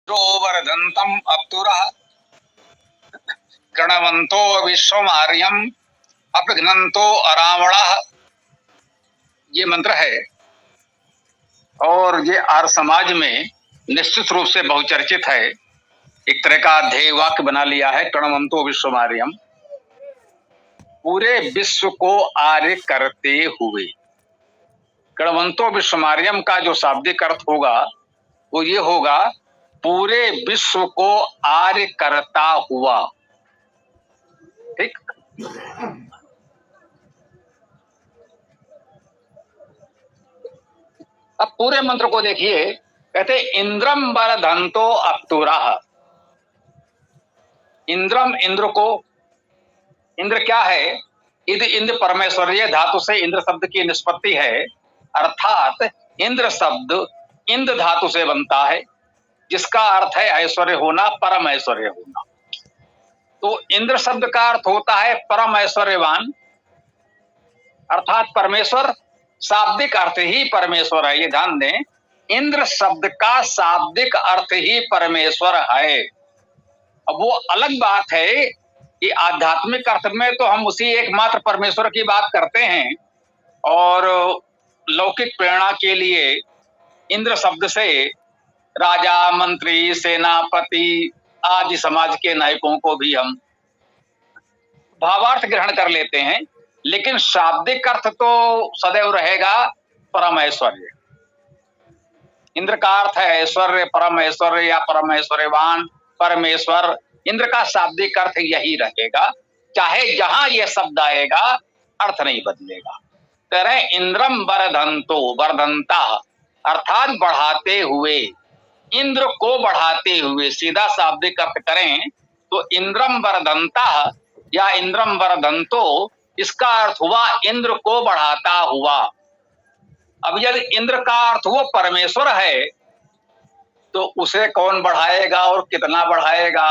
वर्धन्तम् अप्तुरः गणवन्तो विश्वमार्यम् अपघ्नन्तो अरावणः। ये मंत्र है और ये आर्य समाज में निश्चित रूप से बहुचर्चित है। एक तरह का ध्येय वाक्य बना लिया है, कणवंतो विश्वमार्यम, पूरे विश्व को आर्य करते हुए। कणवंतो विश्वमार्यम का जो शाब्दिक अर्थ होगा वो ये होगा, पूरे विश्व को आर्य करता हुआ। ठीक, अब पूरे मंत्र को देखिए, कहते इंद्रम वर्धन्तो अप्तुरः। इंद्रम, इंद्र को, इंद्र क्या है? इंद्र परमेश्वरीय धातु से इंद्र शब्द की निष्पत्ति है, अर्थात इंद्र शब्द इंद्र धातु से बनता है, जिसका अर्थ है ऐश्वर्य होना, परम ऐश्वर्य होना। तो इंद्र शब्द का अर्थ होता है परम ऐश्वर्यवान, अर्थात परमेश्वर। शाब्दिक अर्थ ही परमेश्वर है, ये ध्यान दें। इंद्र शब्द का शाब्दिक अर्थ ही परमेश्वर है। अब वो अलग बात है कि आध्यात्मिक अर्थ में तो हम उसी एकमात्र परमेश्वर की बात करते हैं, और लौकिक प्रेरणा के लिए इंद्र शब्द से राजा, मंत्री, सेनापति आदि समाज के नायकों को भी हम भावार्थ ग्रहण कर लेते हैं, लेकिन शाब्दिक अर्थ तो सदैव रहेगा परम ऐश्वर्य। इंद्र का अर्थ है ऐश्वर्य, परम ऐश्वर्य या परम ऐश्वर्यवान, परमेश्वर। इंद्र का शाब्दिक अर्थ यही रहेगा, चाहे जहां यह शब्द आएगा अर्थ नहीं बदलेगा। कह रहे इंद्रम वर्धन्तो, वर्धन्ता अर्थात बढ़ाते हुए, इंद्र को बढ़ाते हुए। सीधा शाब्दिक अर्थ करें तो इंद्रम वर्धन्ता या इंद्रम वर्धन्तो, इसका अर्थ हुआ इंद्र को बढ़ाता हुआ। अब यदि इंद्र का अर्थ वो परमेश्वर है तो उसे कौन बढ़ाएगा और कितना बढ़ाएगा?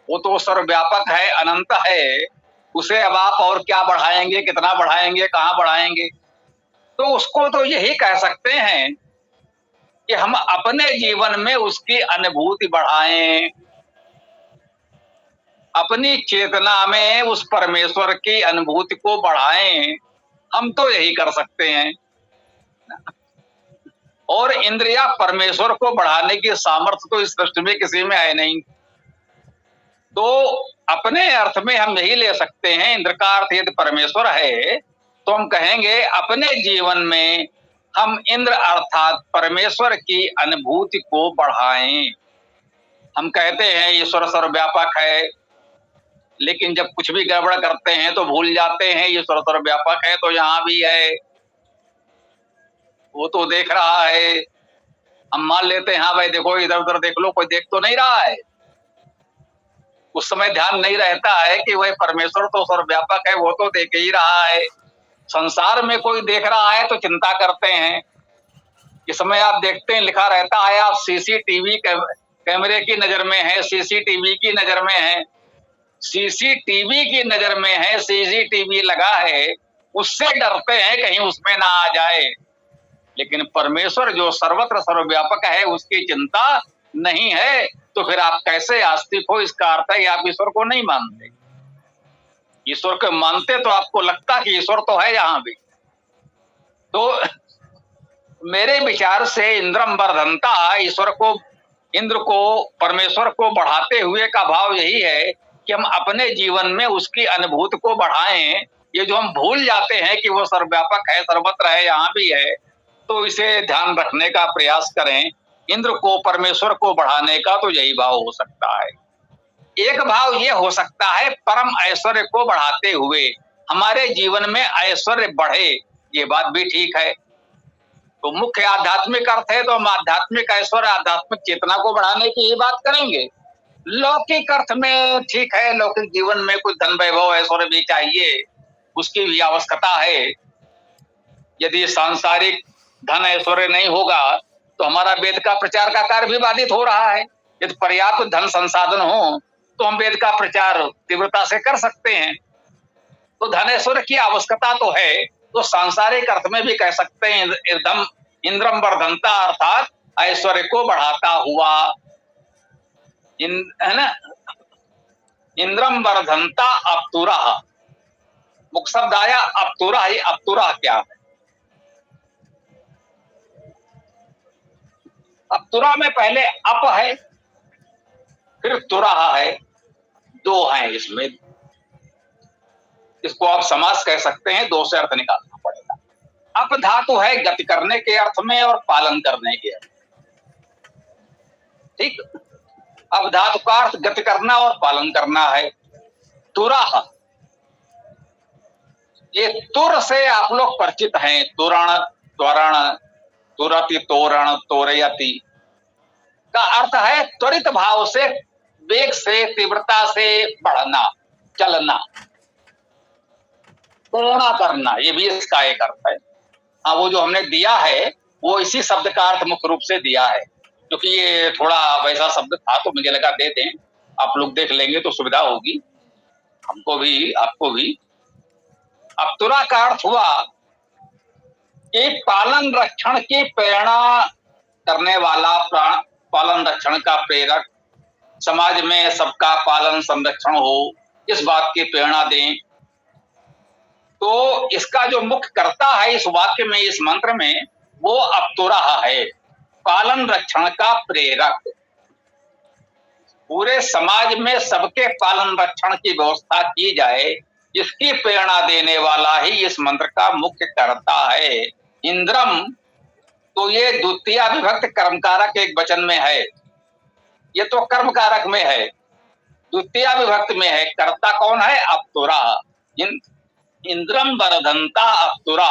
वो तो सर्वव्यापक है, अनंत है। उसे अब आप और क्या बढ़ाएंगे, कितना बढ़ाएंगे, कहां बढ़ाएंगे? तो उसको तो यही कह सकते हैं कि हम अपने जीवन में उसकी अनुभूति बढ़ाएं, अपनी चेतना में उस परमेश्वर की अनुभूति को बढ़ाएं। हम तो यही कर सकते हैं। और इंद्रिया परमेश्वर को बढ़ाने की सामर्थ्य तो इस सृष्टि में किसी में है नहीं। तो अपने अर्थ में हम यही ले सकते हैं, इंद्र का अर्थ यदि परमेश्वर है तो हम कहेंगे अपने जीवन में हम इंद्र अर्थात परमेश्वर की अनुभूति को बढ़ाएं। हम कहते हैं ईश्वर सर्वव्यापक है, लेकिन जब कुछ भी गड़बड़ करते हैं तो भूल जाते हैं ईश्वर सर्वव्यापक है तो यहां भी है, वो तो देख रहा है। हम मान लेते हैं हाँ भाई देखो, इधर उधर देख लो, कोई देख तो नहीं रहा है। उस समय ध्यान नहीं रहता है कि वह परमेश्वर तो सर्वव्यापक है, वो तो देख ही रहा है। संसार में कोई देख रहा है तो चिंता करते हैं। इस समय आप देखते हैं लिखा रहता है आप सीसीटीवी कैमरे की नजर में है, सीसीटीवी की नजर में है, सीसीटीवी की नजर में है, सीसीटीवी लगा है, उससे डरते हैं कहीं उसमें ना आ जाए। लेकिन परमेश्वर जो सर्वत्र सर्वव्यापक है उसकी चिंता नहीं है। तो फिर आप कैसे आस्तिक हो? इसका अर्थ है कि आप ईश्वर को नहीं मानते। ईश्वर को मानते तो आपको लगता कि ईश्वर तो है यहां भी। तो मेरे विचार से इंद्रम वर्धन्ता, ईश्वर को, इंद्र को, परमेश्वर को बढ़ाते हुए का भाव यही है कि हम अपने जीवन में उसकी अनुभूति को बढ़ाएं। ये जो हम भूल जाते हैं कि वो सर्वव्यापक है, सर्वत्र है, यहां भी है, तो इसे ध्यान रखने का प्रयास करें। इंद्र को, परमेश्वर को बढ़ाने का तो यही भाव हो सकता है। एक भाव ये हो सकता है परम ऐश्वर्य को बढ़ाते हुए हमारे जीवन में ऐश्वर्य बढ़े, ये बात भी ठीक है। तो मुख्य आध्यात्मिक अर्थ है तो हम आध्यात्मिक ऐश्वर्य, आध्यात्मिक चेतना को बढ़ाने की ही बात करेंगे। लौकिक अर्थ में ठीक है, लौकिक जीवन में कुछ धन वैभव ऐश्वर्य भी चाहिए, उसकी भी आवश्यकता है। यदि सांसारिक धन ऐश्वर्य नहीं होगा तो हमारा वेद का प्रचार का कार्य भी बाधित हो रहा है। यदि पर्याप्त धन संसाधन हो तो हम वेद का प्रचार तीव्रता से कर सकते हैं। तो धन ऐश्वर्य की आवश्यकता तो है, तो सांसारिक अर्थ में भी कह सकते हैं इंद्रम वर्धन्ता अर्थात ऐश्वर्य को बढ़ाता हुआ। है ना, इंद्रम वर्धनता अपतुरा, मुख शब्द आया अपतुरा। ये अपतुरा क्या है? अपतुरा में पहले अप है, फिर तुरा है, दो हैं इसमें। इसको आप समास कह सकते हैं, दो से अर्थ निकालना पड़ेगा। अप धातु है गति करने के अर्थ में और पालन करने के अर्थ। ठीक, अब धातु का अर्थ गति करना और पालन करना है। तुरा, ये तुर से आप लोग परिचित हैं, तुरण, त्वरण, तुरति, तोरण, तोरयति का अर्थ है त्वरित भाव से, वेग से, तीव्रता से बढ़ना, चलना, पूर्णा करना, ये भी इसका एक अर्थ है। हाँ, वो जो हमने दिया है वो इसी शब्द का अर्थ मुख्य रूप से दिया है, क्योंकि ये थोड़ा वैसा शब्द था तो मुझे लगा दे दें, आप लोग देख लेंगे तो सुविधा होगी हमको भी आपको भी। अपतुरा का अर्थ हुआ कि पालन रक्षण की प्रेरणा करने वाला, पालन रक्षण का प्रेरक, समाज में सबका पालन संरक्षण हो इस बात की प्रेरणा दें। तो इसका जो मुख्य कर्ता है इस वाक्य में, इस मंत्र में, वो अपतुरा है, पालन रक्षण का प्रेरक। पूरे समाज में सबके पालन रक्षण की व्यवस्था की जाए इसकी प्रेरणा देने वाला ही इस मंत्र का मुख्य कर्ता है। इंद्रम, तो ये द्वितीय विभक्त कर्मकारक एक वचन में है, ये तो कर्मकारक में है, द्वितीय विभक्त में है। कर्ता कौन है? अपतुरा। इंद्रम वर्धनता अपतुरा,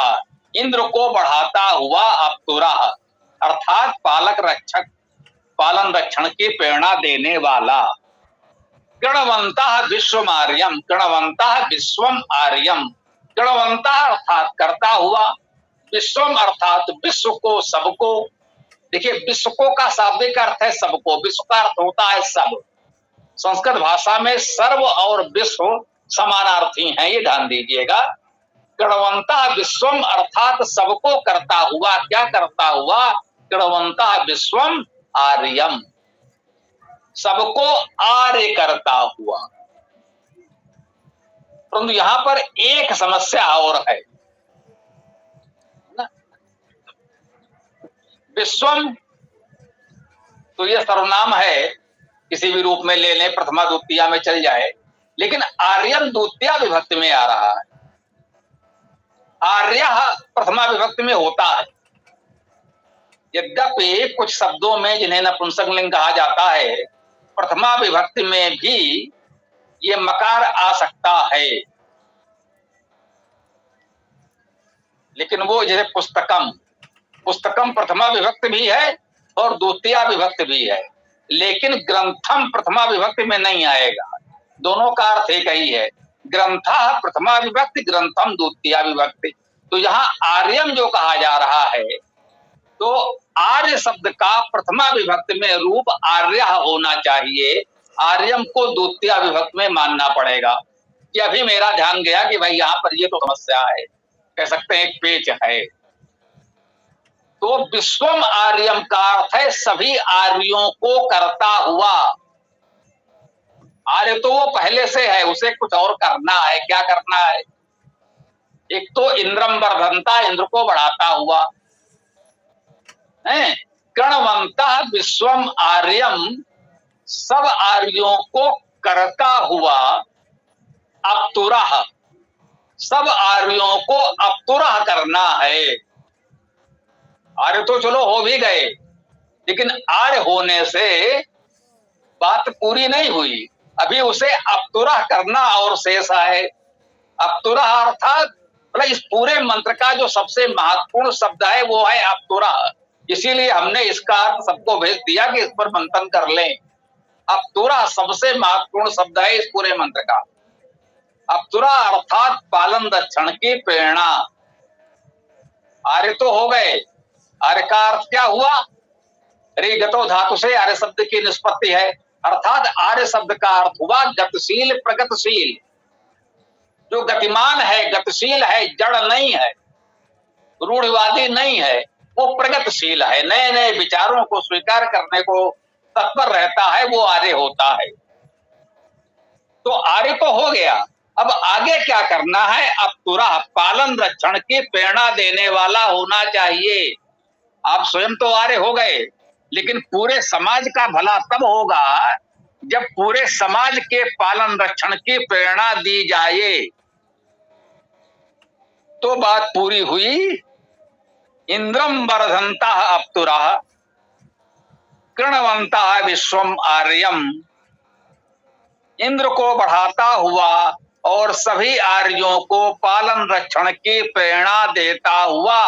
इंद्र को बढ़ाता हुआ अपतुरा, अर्थात पालक रक्षक, पालन रक्षण की प्रेरणा देने वाला। गणवंता विश्वम आर्यम, गणवंता विश्वम आर्यम, गणवंता अर्थात करता हुआ, विश्वम अर्थात विश्व को, सबको। देखिए, विश्व को का शाब्दिक अर्थ है सबको, विश्व का अर्थ होता है सब। संस्कृत भाषा में सर्व और विश्व समानार्थी हैं, ये ध्यान दीजिएगा। गणवंता विश्वम अर्थात सबको करता हुआ, क्या करता हुआ? गणवंता विश्वम आर्यम, सबको आर्य करता हुआ। परंतु यहां पर एक समस्या और है। विश्वम तो ये सर्वनाम है, किसी भी रूप में ले लें, प्रथमा द्वितीया में चल जाए, लेकिन आर्यम द्वितीया विभक्ति में आ रहा है। आर्य प्रथमा विभक्ति में होता है। यद्यपि कुछ शब्दों में जिन्हें नपुंसक लिंग कहा जाता है, प्रथमा विभक्ति में भी ये मकार आ सकता है, लेकिन वो जैसे पुस्तकम, पुस्तकम प्रथमा विभक्ति भी है और द्वितीया विभक्ति भी है, लेकिन ग्रंथम प्रथमा विभक्ति में नहीं आएगा। दोनों का अर्थ एक ही है, ग्रंथा प्रथमा विभक्ति, ग्रंथम द्वितीया विभक्ति। तो यहाँ आर्यम जो कहा जा रहा है, तो आर्य शब्द का प्रथमा विभक्ति में रूप आर्य होना चाहिए, आर्यम को द्वितीया विभक्ति में मानना पड़ेगा। ये अभी मेरा ध्यान गया कि भाई यहाँ पर ये तो समस्या है, कह सकते हैं एक पेच है। तो विश्वम आर्यम का अर्थ है सभी आर्यों को करता हुआ। आर्य तो वो पहले से है, उसे कुछ और करना है। क्या करना है? एक तो इंद्रम वर्धनता, इंद्र को बढ़ाता हुआ है। गणवंता विश्वम आर्यम, सब आर्यों को करता हुआ, अपतुरः, सब आर्यों को अपतुरः करना है। आर्य तो चलो हो भी गए, लेकिन आर्य होने से बात पूरी नहीं हुई, अभी उसे अपतुरः करना और शेष है। अपतुरः अर्थात मतलब इस पूरे मंत्र का जो सबसे महत्वपूर्ण शब्द है वो है अपतुरः। इसीलिए हमने इसका अर्थ सबको भेज दिया कि इस पर मंथन कर लें। अपतुरः सबसे महत्वपूर्ण शब्द है इस पूरे मंत्र का। अपतुरः अर्थात पालन रक्षण की प्रेरणा। आर्य तो हो गए, आर्य का अर्थ क्या हुआ? ऋगतो धातु से आर्य शब्द की निष्पत्ति है, अर्थात आर्य शब्द का अर्थ हुआ गतिशील, प्रगतिशील। जो गतिमान है, गतिशील है, जड़ नहीं है, रूढ़िवादी नहीं है, वो प्रगतिशील है, नए नए विचारों को स्वीकार करने को तत्पर रहता है वो आर्य होता है। तो आर्य तो हो गया, अब आगे क्या करना है? अब तुरा पालन रक्षण की प्रेरणा देने वाला होना चाहिए। आप स्वयं तो आर्य हो गए, लेकिन पूरे समाज का भला तब होगा जब पूरे समाज के पालन रक्षण की प्रेरणा दी जाए, तो बात पूरी हुई। इंद्रम वर्धंता अप्तुरा कृणवंता विश्वम आर्यम। इंद्र को बढ़ाता हुआ और सभी आर्यों को पालन रक्षण की प्रेरणा देता हुआ।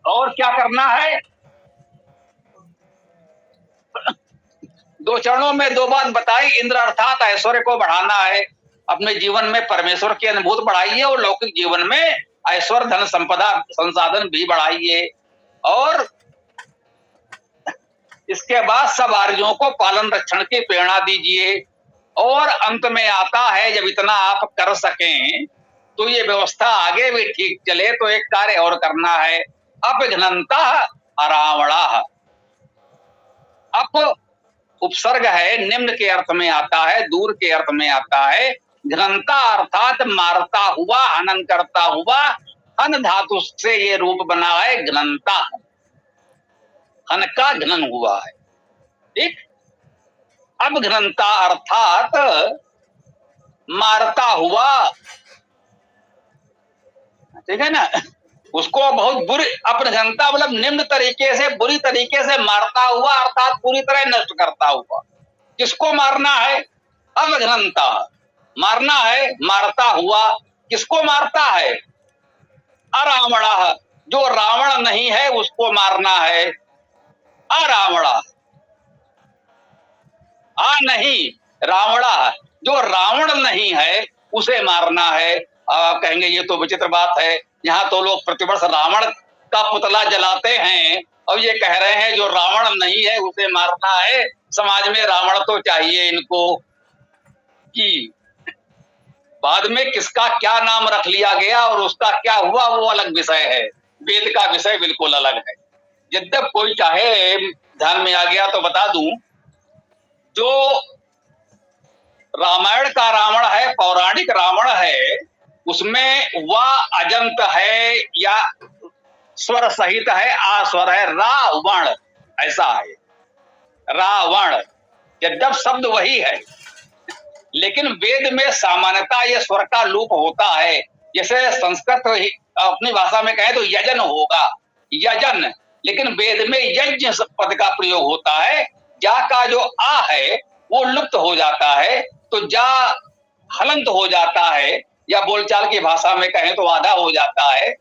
और क्या करना है? दो चरणों में दो बात बताई। इंद्र अर्थात ऐश्वर्य को बढ़ाना है, अपने जीवन में परमेश्वर की अनुभूति बढ़ाइए और लौकिक जीवन में ऐश्वर्य धन संपदा संसाधन भी बढ़ाइए। और इसके बाद सब आर्यों को पालन रक्षण की प्रेरणा दीजिए। और अंत में आता है, जब इतना आप कर सकें तो ये व्यवस्था आगे भी ठीक चले तो एक कार्य और करना है। अपघ्नन्ता अरावणा। अप उपसर्ग है, निम्न के अर्थ में आता है, दूर के अर्थ में आता है। घ्नन्ता अर्थात मारता हुआ, हनन करता हुआ। हन धातु से ये रूप बना है घ्नन्ता, हन का घ्नन हुआ है। ठीक। अब घ्नन्ता अर्थात मारता हुआ, ठीक है ना। उसको बहुत बुरी, अपघ्नन्ता मतलब निम्न तरीके से, बुरी तरीके से मारता हुआ, अर्थात पूरी तरह नष्ट करता हुआ। किसको मारना है? अपघ्नन्ता, मारना है, मारता हुआ। किसको मारता है? अरावणा, जो रावण नहीं है उसको मारना है। अरावणा, नहीं रावणा, जो रावण नहीं है उसे मारना है। आप कहेंगे ये तो विचित्र बात है, यहाँ तो लोग प्रतिवर्ष रावण का पुतला जलाते हैं और ये कह रहे हैं जो रावण नहीं है उसे मारना है। समाज में रावण तो चाहिए इनको। कि बाद में किसका क्या नाम रख लिया गया और उसका क्या हुआ वो अलग विषय है, वेद का विषय बिल्कुल अलग है। यद्यप कोई चाहे, ध्यान में आ गया तो बता दूं, जो रामायण का रावण है, पौराणिक रावण है, उसमें वह अजंत है या स्वर सहित है, आस्वर है, रावण ऐसा है। रावण यद्यप शब्द वही है, लेकिन वेद में सामान्यता यह स्वर का लोप होता है। जैसे संस्कृत अपनी भाषा में कहें तो यजन होगा, यजन, लेकिन वेद में यज्ञ पद का प्रयोग होता है। जा का जो आ है वो लुप्त हो जाता है, तो जा हलंत हो जाता है, या बोलचाल की भाषा में कहें तो आधा हो जाता है।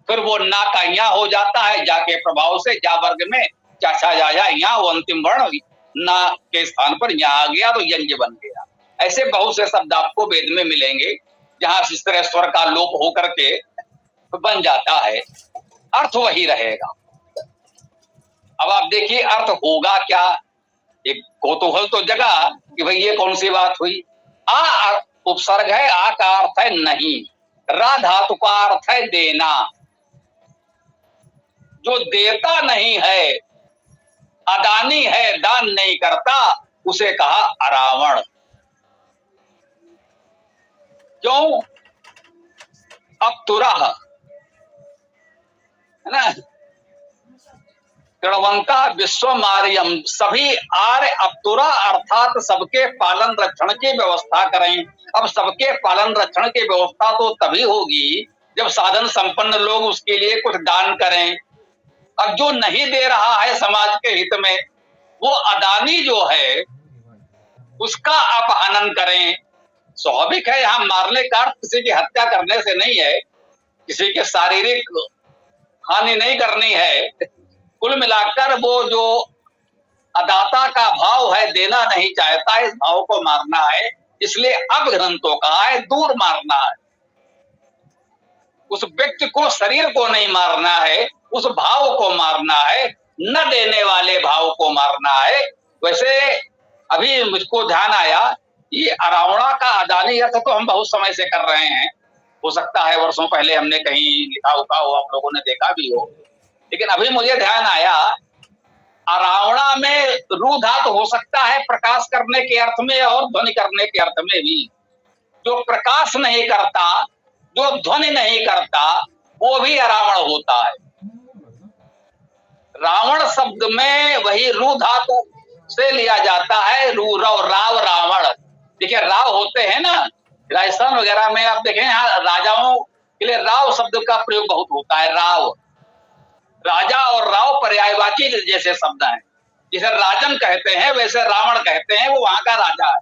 फिर वो ना का या हो जाता है, जा के प्रभाव से, जा वर्ग में चाचा जाया या वो अंतिम वर्ण ना के स्थान पर या आ गया तो यंज बन गया। ऐसे बहुत से शब्द आपको वेद में मिलेंगे जहां इस तरह स्वर का लोप होकर के बन जाता है, अर्थ वही रहेगा। अब आप देखिए अर्थ होगा क्या। एक कौतूहल तो जगा कि भाई ये कौन सी बात हुई। आ उपसर्ग है, आ का अर्थ है नहीं, रा धातु का अर्थ है देना। जो देता नहीं है, अदानी है, दान नहीं करता, उसे कहा अरावण। क्यों? अप्तुरा है ना, कृणवंता विश्वमार्यम, सभी आर्य अप्तुरा अर्थात सबके पालन रक्षण की व्यवस्था करें। अब सबके पालन रक्षण की व्यवस्था तो तभी होगी जब साधन संपन्न लोग उसके लिए कुछ दान करें। अब जो नहीं दे रहा है समाज के हित में, वो अदानी जो है उसका अपहनन करें। स्वाभाविक है, यहां मारने का अर्थ किसी की हत्या करने से नहीं है, किसी के शारीरिक हानि नहीं करनी है। कुल मिलाकर वो जो अदाता का भाव है, देना नहीं चाहता, इस भाव को मारना है। इसलिए अब ग्रंथों कहा है, दूर मारना है। उस व्यक्ति को, शरीर को नहीं मारना है, उस भाव को मारना है, न देने वाले भाव को मारना है। वैसे अभी मुझको ध्यान आया, ये अरावणा का अदानी अर्थ तो हम बहुत समय से कर रहे हैं। हो सकता है वर्षों पहले हमने कहीं लिखा उखा हो, आप लोगों ने देखा भी हो, लेकिन अभी मुझे ध्यान आया अरावणा में रू धातु हो सकता है प्रकाश करने के अर्थ में और ध्वनि करने के अर्थ में भी। जो प्रकाश नहीं करता, जो ध्वनि नहीं करता, वो भी अरावण होता है। रावण शब्द में वही रू धातु से लिया जाता है, रू रव राव रावण। देखिए राव होते हैं ना, राजस्थान वगैरह में आप देखें, यहाँ राजाओं के लिए राव शब्द का प्रयोग बहुत होता है। राव, राजा और राव पर्यायवाची जैसे शब्द हैं। जिसे राजन कहते हैं वैसे रावण कहते हैं, वो वहां का राजा है।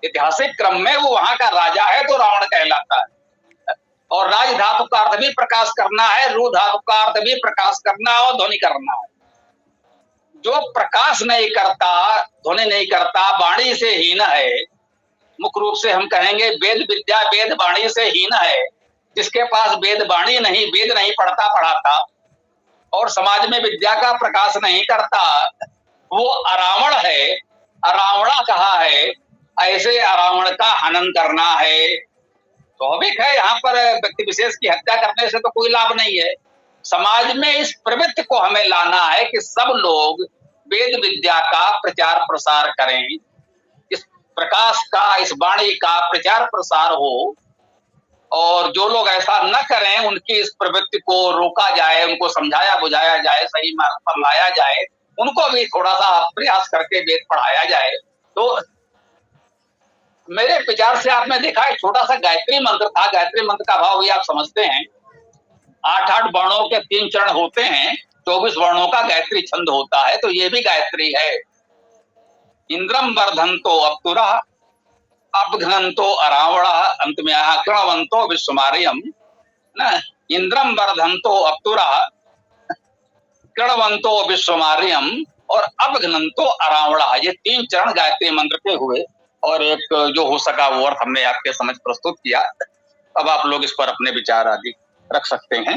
ऐतिहासिक क्रम में वो वहां का राजा है तो रावण कहलाता है। और राज धातु का अर्थ भी प्रकाश करना है, रू धातु का अर्थ भी प्रकाश करना और ध्वनि करना है। जो प्रकाश नहीं करता, ध्वनि नहीं करता, वाणी से हीन है। मुख्य रूप से हम कहेंगे वेद विद्या वेद वाणी से हीन है। जिसके पास वेद वाणी नहीं, वेद नहीं पढ़ता पढ़ाता और समाज में विद्या का प्रकाश नहीं करता, वो अरावण है। अरावणा कहा है, ऐसे अरावण का हनन करना है। स्वाभाविक है, यहाँ पर व्यक्ति विशेष की हत्या करने से तो कोई लाभ नहीं है। समाज में इस प्रवृत्ति को हमें लाना है कि सब लोग वेद विद्या का प्रचार प्रसार करें, इस प्रकाश का, इस वाणी का प्रचार प्रसार हो। और जो लोग ऐसा न करें, उनकी इस प्रवृत्ति को रोका जाए, उनको समझाया बुझाया जाए, सही मार्ग पर लाया जाए, उनको भी थोड़ा सा प्रयास करके वेद पढ़ाया जाए। तो मेरे विचार से आपने देखा एक छोटा सा गायत्री मंत्र था। गायत्री मंत्र का भाव भी आप समझते हैं। 8-8 वर्णों के 3 चरण होते हैं, 24 वर्णों का गायत्री छंद होता है। तो ये भी गायत्री है। इंद्रम वर्धन्तो अप्तुरः अपघ्नन्तो अरावणः अंत में आया कृणवन्तो विश्वमार्यम ना। इंद्रम वर्धन्तो अप्तुरः कृणवन्तो विश्वमार्यम और अपघ्नन्तो अरावणः, ये 3 चरण गायत्री मंत्र के हुए। और एक जो हो सका वो अर्थ हमने आपके समझ प्रस्तुत किया। अब आप लोग इस पर अपने विचार आदि रख सकते हैं।